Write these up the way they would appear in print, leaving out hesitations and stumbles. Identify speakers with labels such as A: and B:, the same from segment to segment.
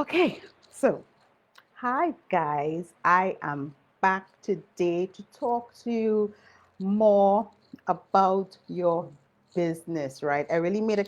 A: Okay, so hi guys, I am back today to talk to you more about your business, right? To, I really made a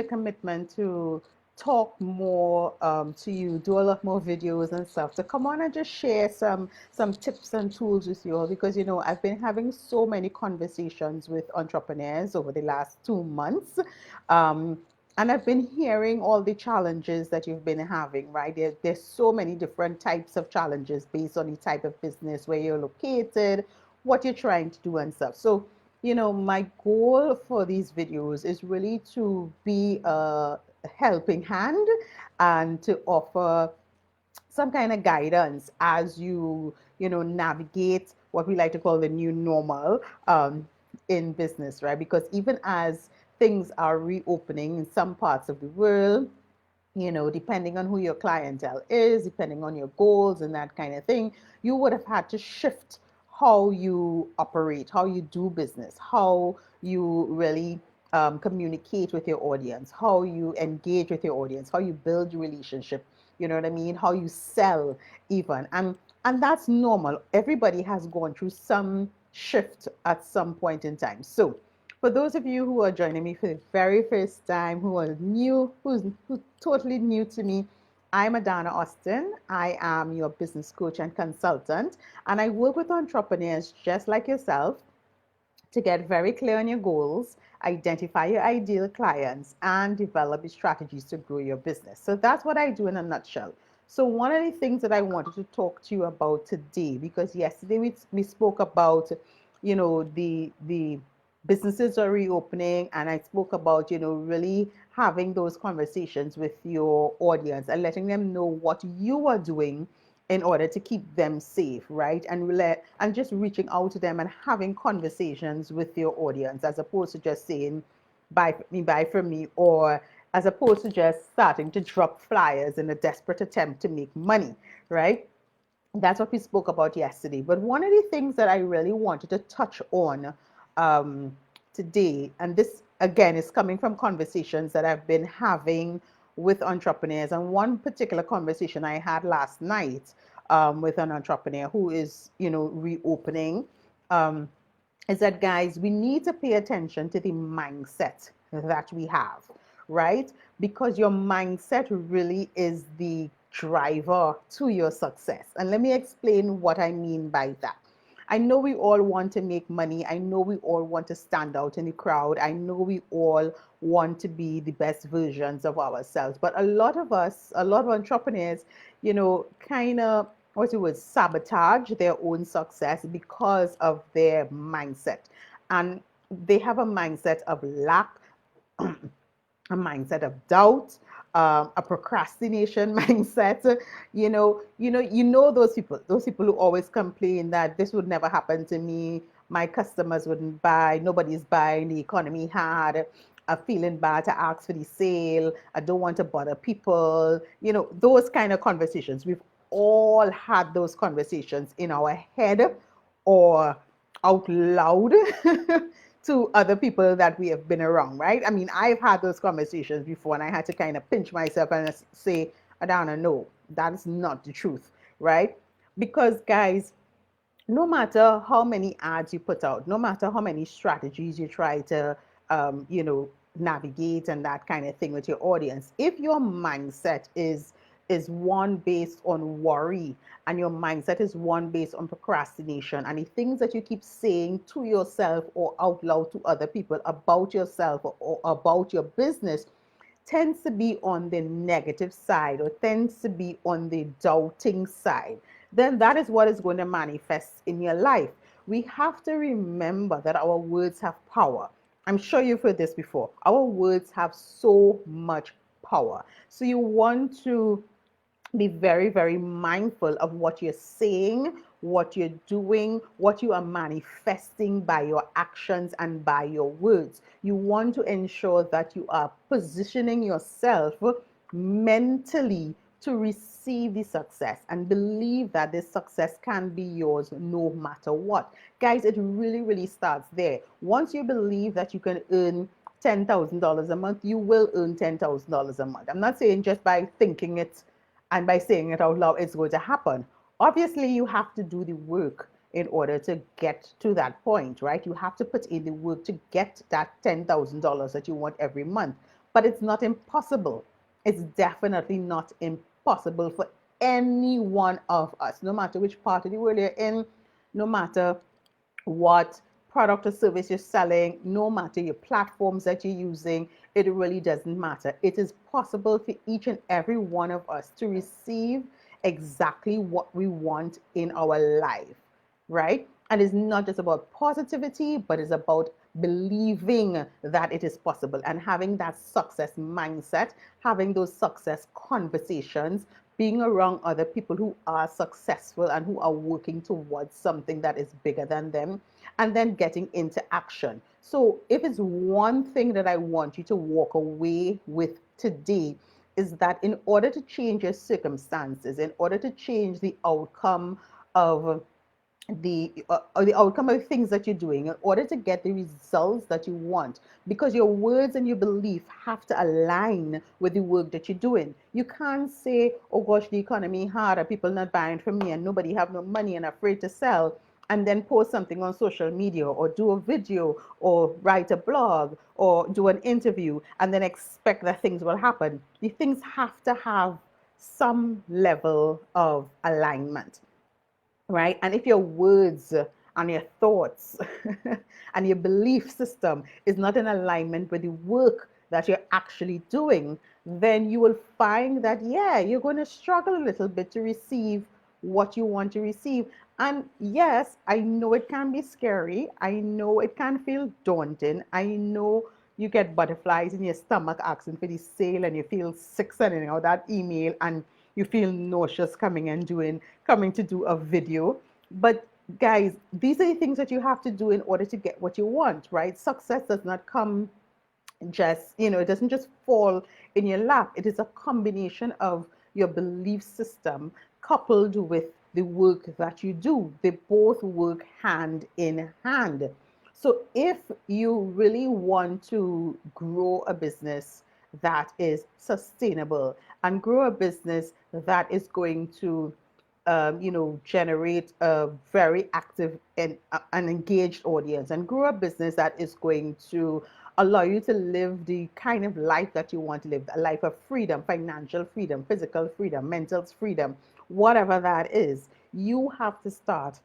A: commitment to talk more to you, do a lot more videos and stuff. To come on and just share some tips and tools with you all because I've been having so many conversations with entrepreneurs over the last 2 months. Um, and I've been hearing all the challenges that you've been having, right? There's so many different types of challenges based on the type of business, where you're located, what you're trying to do and stuff. So, my goal for these videos is really to be a helping hand and to offer some kind of guidance as navigate what we like to call the new normal in business, right? Because even as things are reopening in some parts of the world, depending on who your clientele is, depending on your goals and that kind of thing, you would have had to shift how you operate, how you do business, how you really communicate with your audience, how you engage with your audience, how you build relationship, you know what I mean? How you sell even. And that's normal. Everybody has gone through some shift at some point in time. So for those of you who are joining me for the very first time, who are new, who's totally new to me, I'm Adanna Austin. I am your business coach and consultant, and I work with entrepreneurs just like yourself to get very clear on your goals, identify your ideal clients, and develop the strategies to grow your business. So that's what I do in a nutshell. So one of the things that I wanted to talk to you about today, because yesterday we spoke about, the businesses are reopening, and I spoke about, really having those conversations with your audience and letting them know what you are doing in order to keep them safe, right? And just reaching out to them and having conversations with your audience, as opposed to just saying buy from me, or as opposed to just starting to drop flyers in a desperate attempt to make money, right? That's what we spoke about yesterday. But one of the things that I really wanted to touch on um, today, and this again is coming from conversations that I've been having with entrepreneurs, and one particular conversation I had last night with an entrepreneur who is, reopening, um, is that, guys, we need to pay attention to the mindset that we have, right? Because your mindset really is the driver to your success. And let me explain what I mean by that. I know we all want to make money. I know we all want to stand out in the crowd. I know we all want to be the best versions of ourselves. But a lot of us, a lot of entrepreneurs, kind of, what's it was, sabotage their own success because of their mindset. And they have a mindset of lack, a mindset of doubt, a procrastination mindset. Those people who always complain that this would never happen to me, my customers wouldn't buy, nobody's buying, the economy hard, a feeling bad to ask for the sale, I don't want to bother people, those kind of conversations. We've all had those conversations in our head or out loud to other people that we have been around, right? I mean, I've had those conversations before, and I had to kind of pinch myself and say, Adana, no, that's not the truth, right? Because, guys, no matter how many ads you put out, no matter how many strategies you try to, navigate and that kind of thing with your audience, if your mindset is one based on worry, and your mindset is one based on procrastination, and the things that you keep saying to yourself or out loud to other people about yourself or about your business tends to be on the negative side, or tends to be on the doubting side, then that is what is going to manifest in your life. We have to remember that our words have power. I'm sure you've heard this before. Our words have so much power. So you want to be very, very mindful of what you're saying, what you're doing, what you are manifesting by your actions and by your words. You want to ensure that you are positioning yourself mentally to receive the success and believe that this success can be yours no matter what. Guys, it really, really starts there. Once you believe that you can earn $10,000 a month, you will earn $10,000 a month. I'm not saying just by thinking it and by saying it out loud, it's going to happen. Obviously, you have to do the work in order to get to that point, right? You have to put in the work to get that $10,000 that you want every month. But it's not impossible. It's definitely not impossible for any one of us, no matter which part of the world you're in, no matter what product or service you're selling, no matter your platforms that you're using, it really doesn't matter. It is possible for each and every one of us to receive exactly what we want in our life, right? And it's not just about positivity, but it's about believing that it is possible and having that success mindset, having those success conversations, being around other people who are successful and who are working towards something that is bigger than them, and then getting into action. So, if it's one thing that I want you to walk away with today, is that in order to change your circumstances, in order to change the outcome of the outcome of things that you're doing, in order to get the results that you want, because your words and your belief have to align with the work that you're doing. You can't say, oh gosh, the economy hard and people not buying from me and nobody have no money and afraid to sell, and then post something on social media or do a video or write a blog or do an interview and then expect that things will happen. The things have to have some level of alignment, right? And if your words and your thoughts and your belief system is not in alignment with the work that you're actually doing, then you will find that, yeah, you're going to struggle a little bit to receive what you want to receive. And yes, I know it can be scary. I know it can feel daunting. I know you get butterflies in your stomach asking for the sale and you feel sick sending out that email and you feel nauseous coming to do a video. But guys, these are the things that you have to do in order to get what you want, right? Success does not come just, it doesn't just fall in your lap. It is a combination of your belief system coupled with the work that you do. They both work hand in hand. So if you really want to grow a business that is sustainable and grow a business that is going to generate a very active and an engaged audience, and grow a business that is going to allow you to live the kind of life that you want to live, a life of freedom, financial freedom, physical freedom, mental freedom, whatever that is, you have to start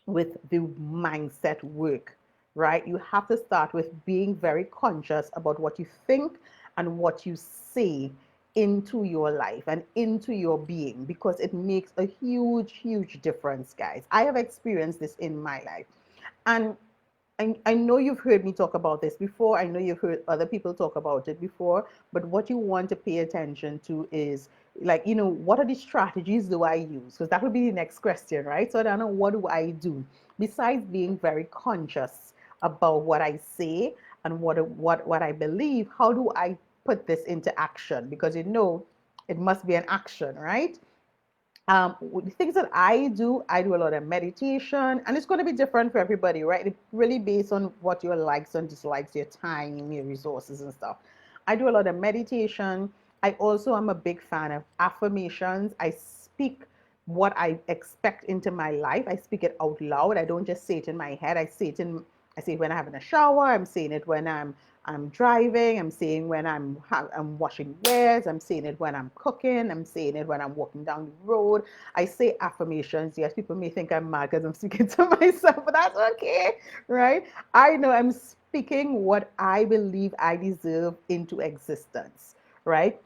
A: with the mindset work, right? You have to start with being very conscious about what you think and what you say into your life and into your being, because it makes a huge, huge difference, guys. I have experienced this in my life. And I know you've heard me talk about this before. I know you've heard other people talk about it before. But what you want to pay attention to is, like, what are the strategies do I use? Because that would be the next question, right? So I don't know, what do I do besides being very conscious about what I say and what I believe? How do I put this into action? Because it must be an action, right? The things that I do a lot of meditation, and it's going to be different for everybody, right? It's really based on what your likes and dislikes, your time, your resources, and stuff. I do a lot of meditation. I also am a big fan of affirmations. I speak what I expect into my life. I speak it out loud. I don't just say it in my head. I say it when I'm having a shower. I'm saying it when I'm driving. I'm saying when I'm washing wares. I'm saying it when I'm cooking. I'm saying it when I'm walking down the road. I say affirmations. Yes, people may think I'm mad because I'm speaking to myself, but that's okay, right? I know I'm speaking what I believe I deserve into existence, right?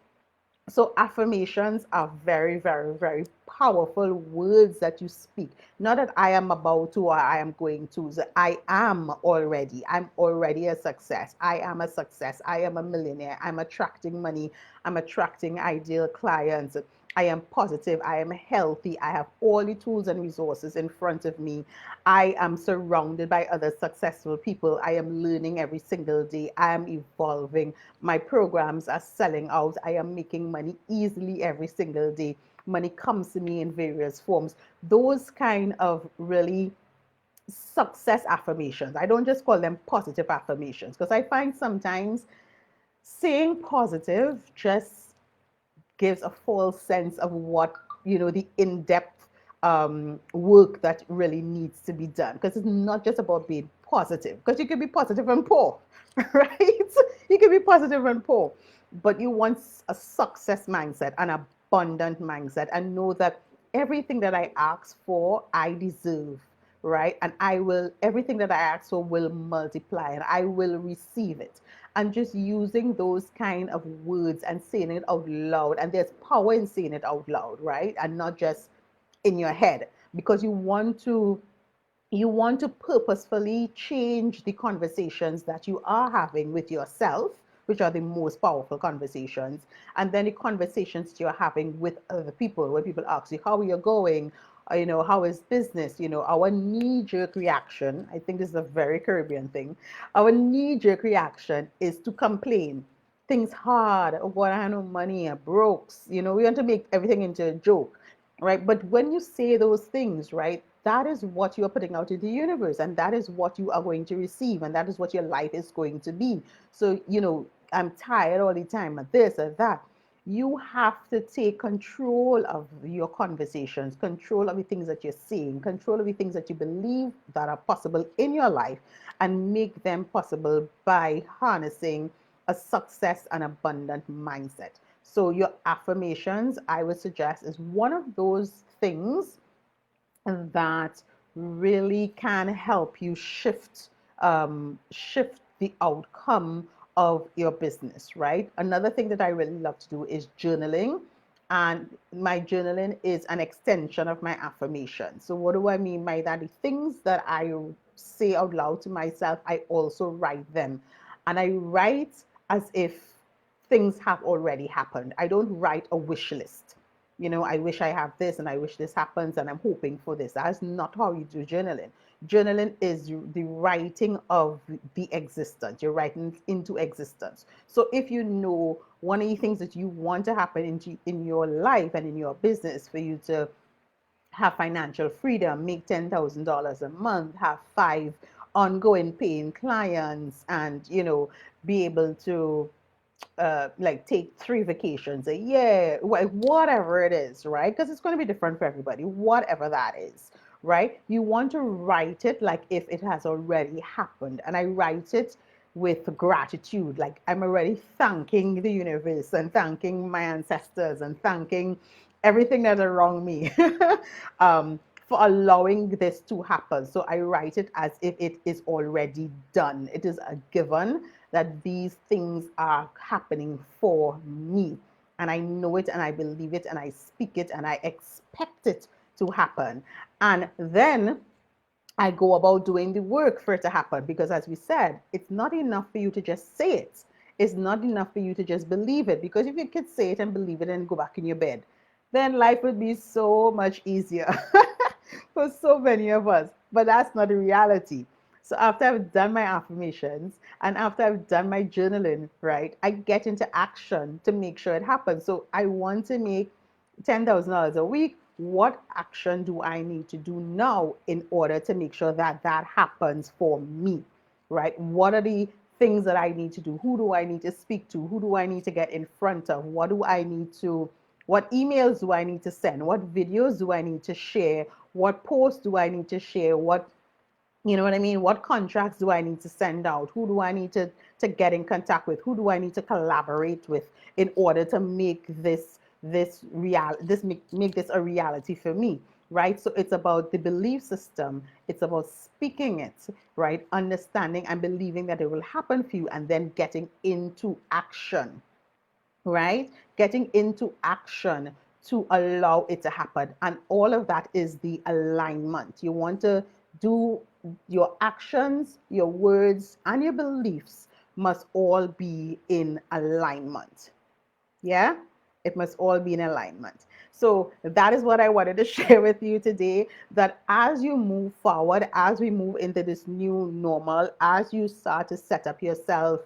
A: So affirmations are very, very, very powerful words that you speak. Not that I am about to or I am going to. So I am already. I'm already a success. I am a success. I am a millionaire. I'm attracting money. I'm attracting ideal clients. I am positive. I am healthy. I have all the tools and resources in front of me. I am surrounded by other successful people. I am learning every single day. I am evolving. My programs are selling out. I am making money easily every single day. Money comes to me in various forms. Those kind of really success affirmations. I don't just call them positive affirmations because I find sometimes saying positive just gives a false sense of what, the in-depth work that really needs to be done, because it's not just about being positive, because you can be positive and poor. Right? You can be positive and poor, but you want a success mindset, an abundant mindset, and know that everything that I ask for I deserve, right? And I will, everything that I ask for will multiply and I will receive it. And just using those kind of words and saying it out loud. And there's power in saying it out loud, right? And not just in your head, because you want to purposefully change the conversations that you are having with yourself, which are the most powerful conversations, and then the conversations you're having with other people. When people ask you, how are you going? How is business? Our knee-jerk reaction, I think this is a very Caribbean thing, our knee-jerk reaction is to complain. Things hard. Oh God, I have no money. I broke. We want to make everything into a joke, right? But when you say those things, right, that is what you are putting out into the universe, and that is what you are going to receive, and that is what your life is going to be. So, I'm tired all the time of this or that. You have to take control of your conversations, control of the things that you're saying, control of the things that you believe that are possible in your life, and make them possible by harnessing a success and abundant mindset. So your affirmations, I would suggest, is one of those things that really can help you shift the outcome of your business, right? Another thing that I really love to do is journaling. And my journaling is an extension of my affirmation. So what do I mean by that? The things that I say out loud to myself, I also write them. And I write as if things have already happened. I don't write a wish list. I wish I have this and I wish this happens and I'm hoping for this. That's not how you do journaling. Journaling is the writing of the existence. You're writing into existence. So if you know one of the things that you want to happen in your life and in your business, for you to have financial freedom, make $10,000 a month, have 5 ongoing paying clients, and be able to like take 3 vacations a year, whatever it is, right? Because it's going to be different for everybody, whatever that is, right? You want to write it like if it has already happened. And I write it with gratitude, like I'm already thanking the universe and thanking my ancestors and thanking everything that's around me for allowing this to happen. So I write it as if it is already done. It is a given that these things are happening for me. And I know it and I believe it and I speak it and I expect it to happen. And then I go about doing the work for it to happen, because as we said, it's not enough for you to just say it. It's not enough for you to just believe it, because if you could say it and believe it and go back in your bed, then life would be so much easier for so many of us. But that's not the reality. So after I've done my affirmations and after I've done my journaling, right, I get into action to make sure it happens. So I want to make $10,000 a week. What action do I need to do now in order to make sure that that happens for me, right? What are the things that I need to do? Who do I need to speak to? Who do I need to get in front of? What emails do I need to send? What videos do I need to share? What posts do I need to share? You know what I mean? What contracts do I need to send out? Who do I need to get in contact with? Who do I need to collaborate with in order to make make this a reality for me? Right? So it's about the belief system. It's about speaking it, right? Understanding and believing that it will happen for you, and then getting into action, right? Getting into action to allow it to happen. And all of that is the alignment. You want to do your actions, your words, and your beliefs must all be in alignment. Yeah, it must all be in alignment. So that is what I wanted to share with you today, that as you move forward, as we move into this new normal, as you start to set up yourself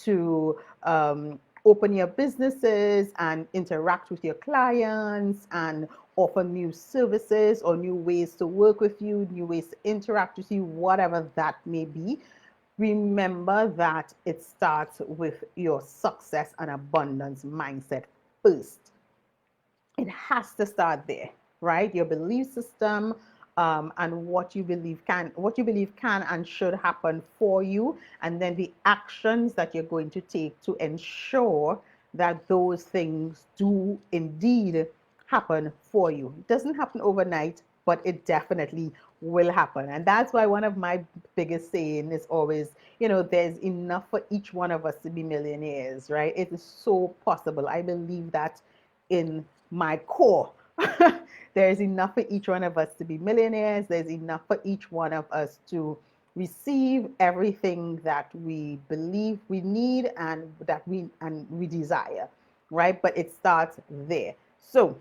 A: to open your businesses and interact with your clients and offer new services or new ways to work with you, new ways to interact with you, whatever that may be. Remember that it starts with your success and abundance mindset first. It has to start there, right? Your belief system, and what you believe can and should happen for you, and then the actions that you're going to take to ensure that those things do indeed happen for you. It doesn't happen overnight, but it definitely will happen. And that's why one of my biggest saying is always, there's enough for each one of us to be millionaires, right? It is so possible. I believe that in my core. There's enough for each one of us to be millionaires. There's enough for each one of us to receive everything that we believe we need and that we desire, right? But it starts there. So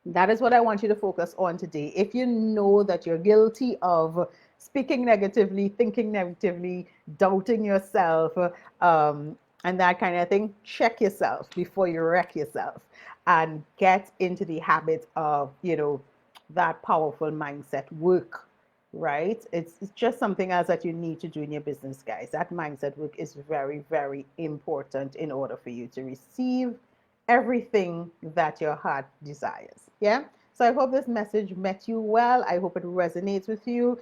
A: that is what I want you to focus on today. If you know that you're guilty of speaking negatively, thinking negatively, doubting yourself, and that kind of thing, check yourself before you wreck yourself and get into the habit of, that powerful mindset work, right? It's just something else that you need to do in your business, guys. That mindset work is very, very important in order for you to receive everything that your heart desires. Yeah. So I hope this message met you well. I hope it resonates with you.